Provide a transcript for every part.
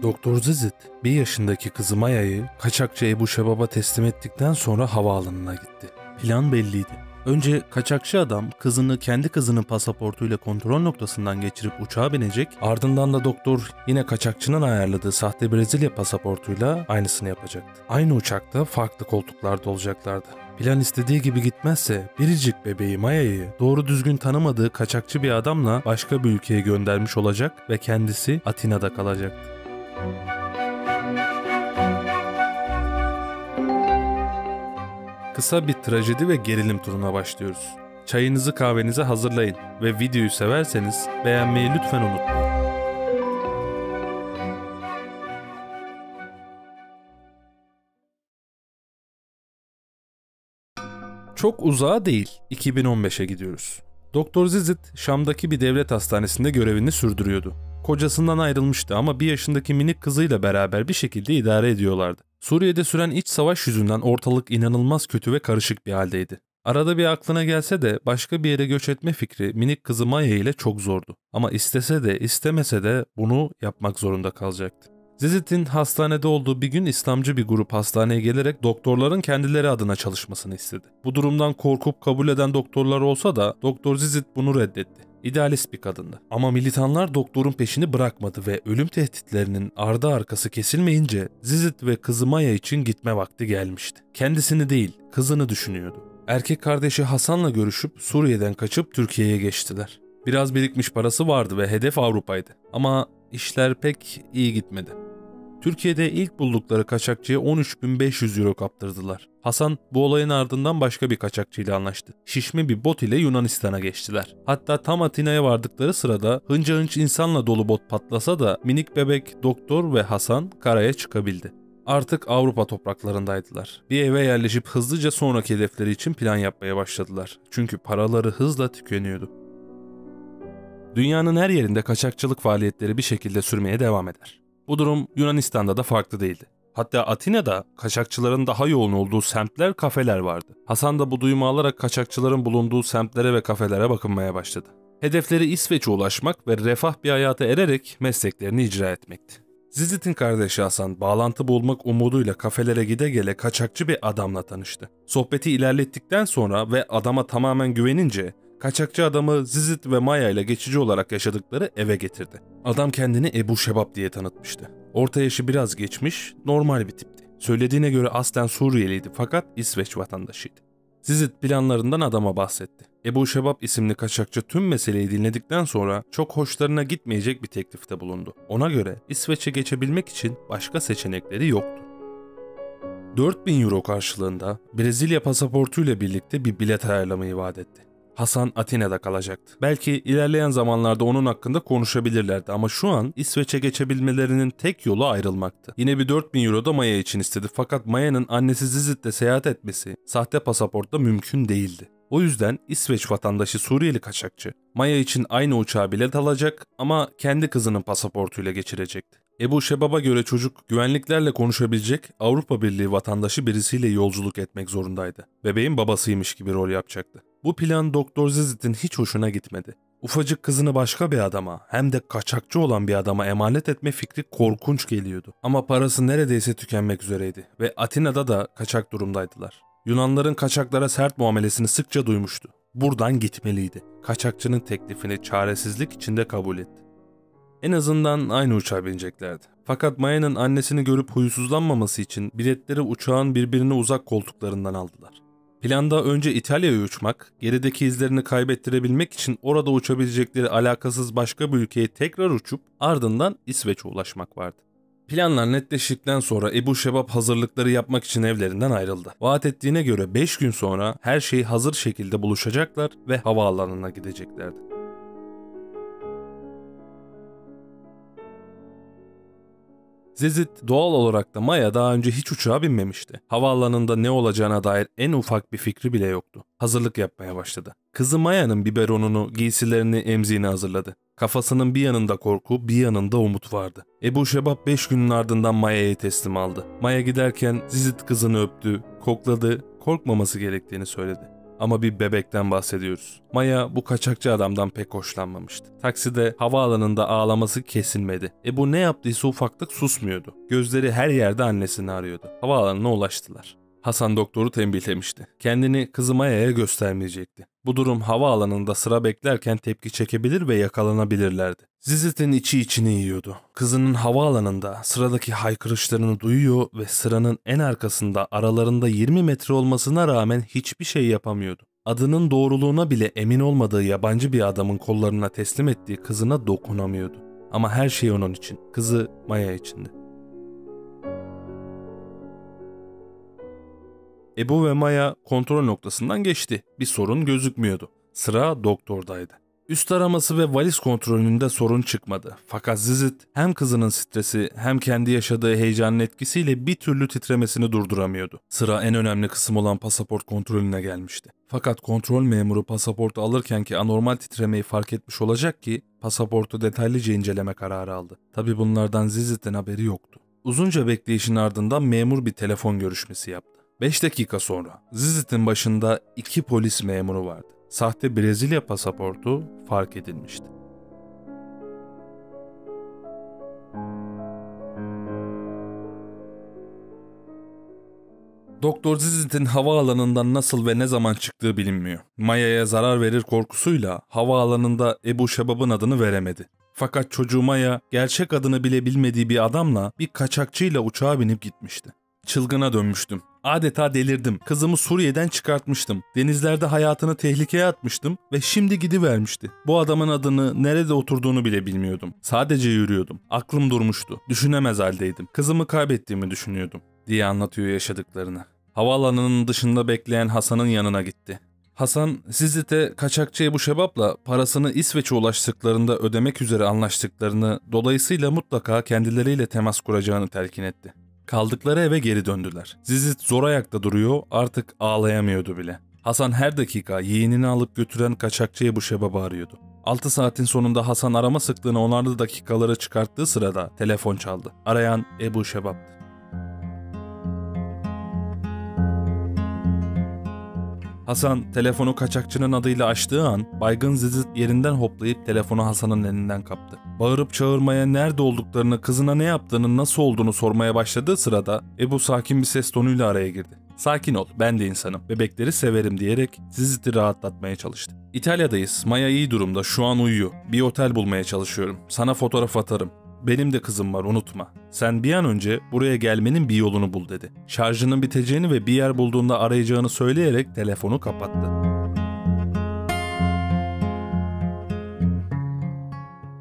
Doktor Zizit, 1 yaşındaki kızı Maya'yı kaçakçı Ebu Şebab'a teslim ettikten sonra havaalanına gitti. Plan belliydi. Önce kaçakçı adam kızını kendi kızının pasaportuyla kontrol noktasından geçirip uçağa binecek, ardından da doktor yine kaçakçının ayarladığı sahte Brezilya pasaportuyla aynısını yapacaktı. Aynı uçakta farklı koltuklarda olacaklardı. Plan istediği gibi gitmezse biricik bebeği Maya'yı doğru düzgün tanımadığı kaçakçı bir adamla başka bir ülkeye göndermiş olacak ve kendisi Atina'da kalacaktı. Kısa bir trajedi ve gerilim turuna başlıyoruz. Çayınızı kahvenizi hazırlayın ve videoyu severseniz beğenmeyi lütfen unutmayın. Çok uzağa değil, 2015'e gidiyoruz. Doktor Zizit, Şam'daki bir devlet hastanesinde görevini sürdürüyordu. Kocasından ayrılmıştı ama 1 yaşındaki minik kızıyla beraber bir şekilde idare ediyorlardı. Suriye'de süren iç savaş yüzünden ortalık inanılmaz kötü ve karışık bir haldeydi. Arada bir aklına gelse de başka bir yere göç etme fikri minik kızı Maya ile çok zordu. Ama istese de istemese de bunu yapmak zorunda kalacaktı. Zizit'in hastanede olduğu bir gün İslamcı bir grup hastaneye gelerek doktorların kendileri adına çalışmasını istedi. Bu durumdan korkup kabul eden doktorlar olsa da Doktor Zizit bunu reddetti. İdealist bir kadındı. Ama militanlar doktorun peşini bırakmadı ve ölüm tehditlerinin ardı arkası kesilmeyince Zizit ve kızı Maya için gitme vakti gelmişti. Kendisini değil, kızını düşünüyordu. Erkek kardeşi Hasan'la görüşüp Suriye'den kaçıp Türkiye'ye geçtiler. Biraz birikmiş parası vardı ve hedef Avrupa'ydı. Ama işler pek iyi gitmedi. Türkiye'de ilk buldukları kaçakçıya 13.500 euro kaptırdılar. Hasan bu olayın ardından başka bir kaçakçıyla anlaştı. Şişme bir bot ile Yunanistan'a geçtiler. Hatta tam Atina'ya vardıkları sırada hınca hınç insanla dolu bot patlasa da minik bebek, doktor ve Hasan karaya çıkabildi. Artık Avrupa topraklarındaydılar. Bir eve yerleşip hızlıca sonraki hedefleri için plan yapmaya başladılar. Çünkü paraları hızla tükeniyordu. Dünyanın her yerinde kaçakçılık faaliyetleri bir şekilde sürmeye devam eder. Bu durum Yunanistan'da da farklı değildi. Hatta Atina'da kaçakçıların daha yoğun olduğu semtler, kafeler vardı. Hasan da bu duyumu alarak kaçakçıların bulunduğu semtlere ve kafelere bakınmaya başladı. Hedefleri İsveç'e ulaşmak ve refah bir hayata ererek mesleklerini icra etmekti. Zizit'in kardeşi Hasan bağlantı bulmak umuduyla kafelere gide gele kaçakçı bir adamla tanıştı. Sohbeti ilerlettikten sonra ve adama tamamen güvenince kaçakçı adamı Zizit ve Maya ile geçici olarak yaşadıkları eve getirdi. Adam kendini Ebu Şebab diye tanıtmıştı. Orta yaşı biraz geçmiş, normal bir tipti. Söylediğine göre aslen Suriyeliydi fakat İsveç vatandaşıydı. Zizit planlarından adama bahsetti. Ebu Şebab isimli kaçakçı tüm meseleyi dinledikten sonra çok hoşlarına gitmeyecek bir teklifte bulundu. Ona göre İsveç'e geçebilmek için başka seçenekleri yoktu. 4.000 euro karşılığında Brezilya pasaportuyla birlikte bir bilet ayarlamayı vaat etti. Hasan Atina'da kalacaktı. Belki ilerleyen zamanlarda onun hakkında konuşabilirlerdi ama şu an İsveç'e geçebilmelerinin tek yolu ayrılmaktı. Yine bir 4.000 euro da Maya için istedi fakat Maya'nın annesi Zizit'le seyahat etmesi sahte pasaportla mümkün değildi. O yüzden İsveç vatandaşı Suriyeli kaçakçı Maya için aynı uçağa bilet alacak ama kendi kızının pasaportuyla geçirecekti. Ebu Şebab'a göre çocuk güvenliklerle konuşabilecek Avrupa Birliği vatandaşı birisiyle yolculuk etmek zorundaydı. Bebeğin babasıymış gibi rol yapacaktı. Bu plan Doktor Zizit'in hiç hoşuna gitmedi. Ufacık kızını başka bir adama hem de kaçakçı olan bir adama emanet etme fikri korkunç geliyordu. Ama parası neredeyse tükenmek üzereydi ve Atina'da da kaçak durumdaydılar. Yunanların kaçaklara sert muamelesini sıkça duymuştu. Buradan gitmeliydi. Kaçakçının teklifini çaresizlik içinde kabul etti. En azından aynı uçağa bineceklerdi. Fakat Maya'nın annesini görüp huysuzlanmaması için biletleri uçağın birbirine uzak koltuklarından aldılar. Planda önce İtalya'ya uçmak, gerideki izlerini kaybettirebilmek için orada uçabilecekleri alakasız başka bir ülkeye tekrar uçup ardından İsveç'e ulaşmak vardı. Planlar netleştikten sonra Ebu Şebab hazırlıkları yapmak için evlerinden ayrıldı. Vaat ettiğine göre 5 gün sonra her şey hazır şekilde buluşacaklar ve havaalanına gideceklerdi. Zizit doğal olarak da Maya daha önce hiç uçağa binmemişti. Havaalanında ne olacağına dair en ufak bir fikri bile yoktu. Hazırlık yapmaya başladı. Kızı Maya'nın biberonunu, giysilerini, emziğini hazırladı. Kafasının bir yanında korku, bir yanında umut vardı. Ebu Şebab 5 günün ardından Maya'yı teslim aldı. Maya giderken Zizit kızını öptü, kokladı, korkmaması gerektiğini söyledi. Ama bir bebekten bahsediyoruz. Maya bu kaçakçı adamdan pek hoşlanmamıştı. Takside havaalanında ağlaması kesilmedi. Bu ne yaptıysa ufaklık susmuyordu. Gözleri her yerde annesini arıyordu. Havaalanına ulaştılar. Hasan doktoru tembihlemişti. Kendini kızı Maya'ya göstermeyecekti. Bu durum havaalanında sıra beklerken tepki çekebilir ve yakalanabilirlerdi. Zizit'in içi içini yiyordu. Kızının havaalanında sıradaki haykırışlarını duyuyor ve sıranın en arkasında aralarında 20 metre olmasına rağmen hiçbir şey yapamıyordu. Adının doğruluğuna bile emin olmadığı yabancı bir adamın kollarına teslim ettiği kızına dokunamıyordu. Ama her şey onun için, kızı Maya içindi. Ebu ve Maya kontrol noktasından geçti. Bir sorun gözükmüyordu. Sıra doktordaydı. Üst araması ve valiz kontrolünde sorun çıkmadı. Fakat Zizit hem kızının stresi hem kendi yaşadığı heyecanın etkisiyle bir türlü titremesini durduramıyordu. Sıra en önemli kısım olan pasaport kontrolüne gelmişti. Fakat kontrol memuru pasaportu alırken ki anormal titremeyi fark etmiş olacak ki pasaportu detaylıca inceleme kararı aldı. Tabi bunlardan Zizit'in haberi yoktu. Uzunca bekleyişin ardından memur bir telefon görüşmesi yaptı. 5 dakika sonra Zizit'in başında 2 polis memuru vardı. Sahte Brezilya pasaportu fark edilmişti. Doktor Zizit'in havaalanından nasıl ve ne zaman çıktığı bilinmiyor. Maya'ya zarar verir korkusuyla havaalanında Ebu Şebab'ın adını veremedi. Fakat çocuğu Maya gerçek adını bile bilmediği bir adamla bir kaçakçıyla uçağa binip gitmişti. Çılgına dönmüştüm. Adeta delirdim. Kızımı Suriye'den çıkartmıştım. Denizlerde hayatını tehlikeye atmıştım ve şimdi gidivermişti. Bu adamın adını, nerede oturduğunu bile bilmiyordum. Sadece yürüyordum. Aklım durmuştu. Düşünemez haldeydim. Kızımı kaybettiğimi düşünüyordum diye anlatıyor yaşadıklarını. Havaalanının dışında bekleyen Hasan'ın yanına gitti. Hasan, Zizit'e kaçakçı Ebu Şebap'la parasını İsveç'e ulaştıklarında ödemek üzere anlaştıklarını, dolayısıyla mutlaka kendileriyle temas kuracağını telkin etti. Kaldıkları eve geri döndüler. Zizit zor ayakta duruyor, artık ağlayamıyordu bile. Hasan her dakika yeğenini alıp götüren kaçakçı Ebu Şebap'ı arıyordu. 6 saatin sonunda Hasan arama sıklığını onarlı dakikalara çıkarttığı sırada telefon çaldı. Arayan Ebu Şebap'tı. Hasan telefonu kaçakçının adıyla açtığı an baygın Zizit yerinden hoplayıp telefonu Hasan'ın elinden kaptı. Bağırıp çağırmaya, nerede olduklarını, kızına ne yaptığını, nasıl olduğunu sormaya başladığı sırada Ebu sakin bir ses tonuyla araya girdi. "Sakin ol, ben de insanım, bebekleri severim" diyerek Zizit'i rahatlatmaya çalıştı. "İtalya'dayız, Maya iyi durumda, şu an uyuyor. Bir otel bulmaya çalışıyorum, sana fotoğraf atarım. Benim de kızım var, unutma. Sen bir an önce buraya gelmenin bir yolunu bul" dedi. Şarjının biteceğini ve bir yer bulduğunda arayacağını söyleyerek telefonu kapattı.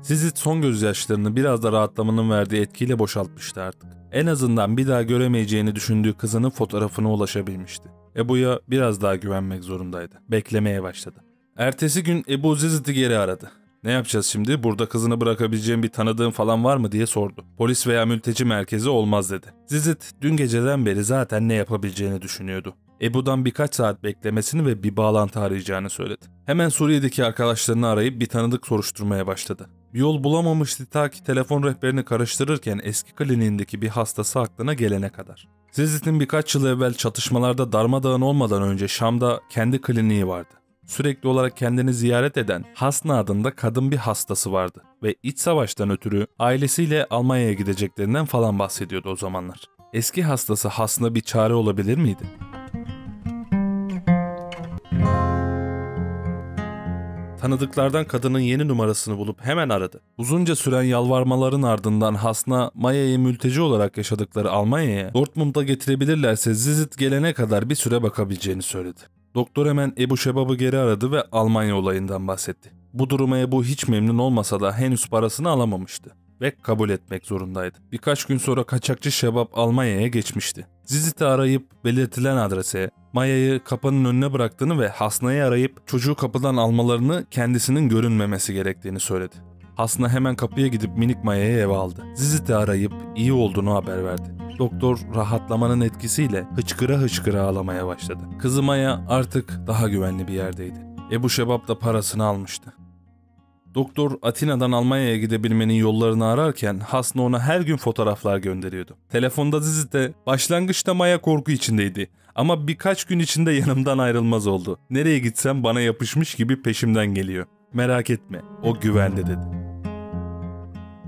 Zizit son gözyaşlarını biraz da rahatlamanın verdiği etkiyle boşaltmıştı artık. En azından bir daha göremeyeceğini düşündüğü kızının fotoğrafına ulaşabilmişti. Ebu'ya biraz daha güvenmek zorundaydı. Beklemeye başladı. Ertesi gün Ebu Zizit'i geri aradı. "Ne yapacağız şimdi? Burada kızını bırakabileceğim bir tanıdığın falan var mı?" diye sordu. "Polis veya mülteci merkezi olmaz" dedi. Zizit dün geceden beri zaten ne yapabileceğini düşünüyordu. Ebu'dan birkaç saat beklemesini ve bir bağlantı arayacağını söyledi. Hemen Suriye'deki arkadaşlarını arayıp bir tanıdık soruşturmaya başladı. Bir yol bulamamıştı ta ki telefon rehberini karıştırırken eski kliniğindeki bir hastası aklına gelene kadar. Zizit'in birkaç yıl evvel çatışmalarda darmadağın olmadan önce Şam'da kendi kliniği vardı. Sürekli olarak kendini ziyaret eden Hasna adında kadın bir hastası vardı ve iç savaştan ötürü ailesiyle Almanya'ya gideceklerinden falan bahsediyordu o zamanlar. Eski hastası Hasna bir çare olabilir miydi? Tanıdıklardan kadının yeni numarasını bulup hemen aradı. Uzunca süren yalvarmaların ardından Hasna, Maya'yı mülteci olarak yaşadıkları Almanya'ya Dortmund'a getirebilirlerse Zizit gelene kadar bir süre bakabileceğini söyledi. Doktor hemen Ebu Şebab'ı geri aradı ve Almanya olayından bahsetti. Bu duruma Ebu hiç memnun olmasa da henüz parasını alamamıştı ve kabul etmek zorundaydı. Birkaç gün sonra kaçakçı Şebab Almanya'ya geçmişti. Zizit'i arayıp belirtilen adrese Maya'yı kapının önüne bıraktığını ve Hasna'yı arayıp çocuğu kapıdan almalarını, kendisinin görünmemesi gerektiğini söyledi. Hasna hemen kapıya gidip minik Maya'yı eve aldı. Zizit'i arayıp iyi olduğunu haber verdi. Doktor rahatlamanın etkisiyle hıçkıra hıçkıra ağlamaya başladı. Kızı Maya artık daha güvenli bir yerdeydi. Ebu Şebab da parasını almıştı. Doktor Atina'dan Almanya'ya gidebilmenin yollarını ararken Hasna ona her gün fotoğraflar gönderiyordu. Telefonda Zizit'e başlangıçta Maya korku içindeydi ama birkaç gün içinde yanımdan ayrılmaz oldu. Nereye gitsem bana yapışmış gibi peşimden geliyor. Merak etme, o güvende dedi.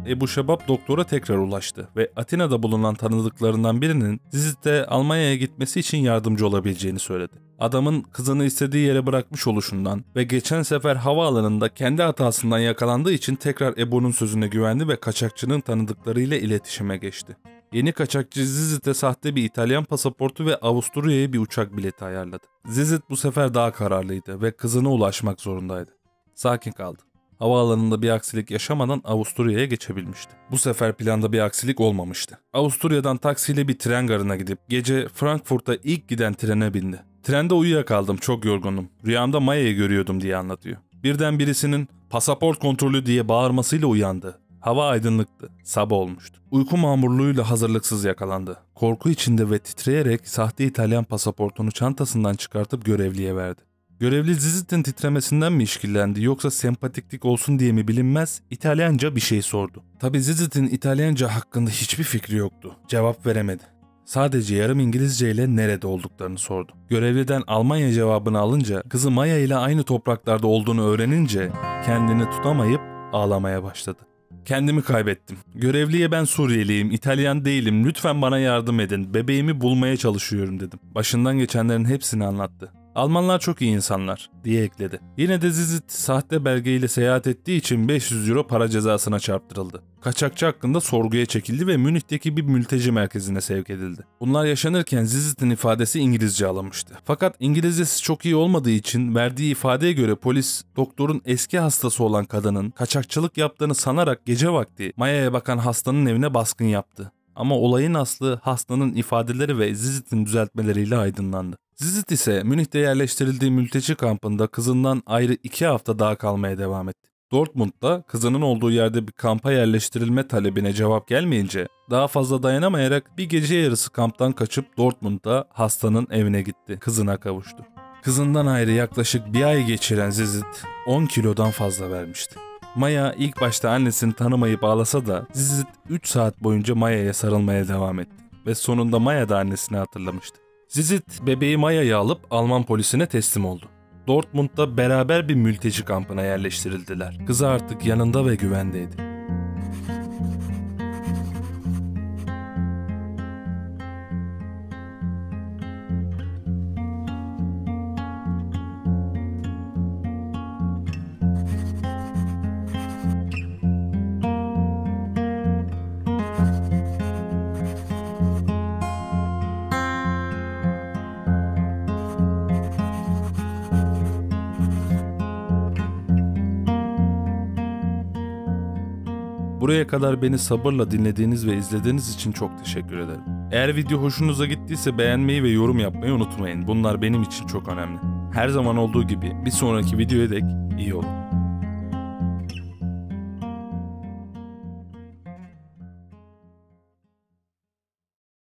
Ebu Şebab doktora tekrar ulaştı ve Atina'da bulunan tanıdıklarından birinin Zizit'e Almanya'ya gitmesi için yardımcı olabileceğini söyledi. Adamın kızını istediği yere bırakmış oluşundan ve geçen sefer havaalanında kendi hatasından yakalandığı için tekrar Ebu'nun sözüne güvendi ve kaçakçının tanıdıklarıyla iletişime geçti. Yeni kaçakçı Zizit'e sahte bir İtalyan pasaportu ve Avusturya'ya bir uçak bileti ayarladı. Zizit bu sefer daha kararlıydı ve kızına ulaşmak zorundaydı. Sakin kaldı. Havaalanında bir aksilik yaşamadan Avusturya'ya geçebilmişti. Bu sefer planda bir aksilik olmamıştı. Avusturya'dan taksiyle bir tren garına gidip gece Frankfurt'a ilk giden trene bindi. Trende uyuyakaldım, çok yorgunum. Rüyamda Maya'yı görüyordum diye anlatıyor. Birden birisinin pasaport kontrolü diye bağırmasıyla uyandı. Hava aydınlıktı. Sabah olmuştu. Uyku mamurluğuyla hazırlıksız yakalandı. Korku içinde ve titreyerek sahte İtalyan pasaportunu çantasından çıkartıp görevliye verdi. Görevli Zizit'in titremesinden mi işkillendi yoksa sempatiklik olsun diye mi bilinmez İtalyanca bir şey sordu. Tabi Zizit'in İtalyanca hakkında hiçbir fikri yoktu. Cevap veremedi. Sadece yarım İngilizce ile nerede olduklarını sordu. Görevliden Almanya cevabını alınca kızı Maya ile aynı topraklarda olduğunu öğrenince kendini tutamayıp ağlamaya başladı. Kendimi kaybettim. Görevliye ben Suriyeliyim, İtalyan değilim, lütfen bana yardım edin, bebeğimi bulmaya çalışıyorum dedim. Başından geçenlerin hepsini anlattı. Almanlar çok iyi insanlar diye ekledi. Yine de Zizit sahte belgeyle seyahat ettiği için 500 euro para cezasına çarptırıldı. Kaçakçı hakkında sorguya çekildi ve Münih'teki bir mülteci merkezine sevk edildi. Bunlar yaşanırken Zizit'in ifadesi İngilizce alınmıştı. Fakat İngilizcesi çok iyi olmadığı için verdiği ifadeye göre polis doktorun eski hastası olan kadının kaçakçılık yaptığını sanarak gece vakti Maya'ya bakan hastanın evine baskın yaptı. Ama olayın aslı hastanın ifadeleri ve Zizit'in düzeltmeleriyle aydınlandı. Zizit ise Münih'te yerleştirildiği mülteci kampında kızından ayrı 2 hafta daha kalmaya devam etti. Dortmund'da kızının olduğu yerde bir kampa yerleştirilme talebine cevap gelmeyince daha fazla dayanamayarak bir gece yarısı kamptan kaçıp Dortmund'da hastanın evine gitti. Kızına kavuştu. Kızından ayrı yaklaşık bir ay geçiren Zizit 10 kilodan fazla vermişti. Maya ilk başta annesini tanımayıp ağlasa da Zizit 3 saat boyunca Maya'ya sarılmaya devam etti ve sonunda Maya da annesini hatırlamıştı. Zizit bebeği Maya'yı alıp Alman polisine teslim oldu. Dortmund'da beraber bir mülteci kampına yerleştirildiler. Kızı artık yanında ve güvendeydi. Buraya kadar beni sabırla dinlediğiniz ve izlediğiniz için çok teşekkür ederim. Eğer video hoşunuza gittiyse beğenmeyi ve yorum yapmayı unutmayın. Bunlar benim için çok önemli. Her zaman olduğu gibi bir sonraki videoya dek iyi olun.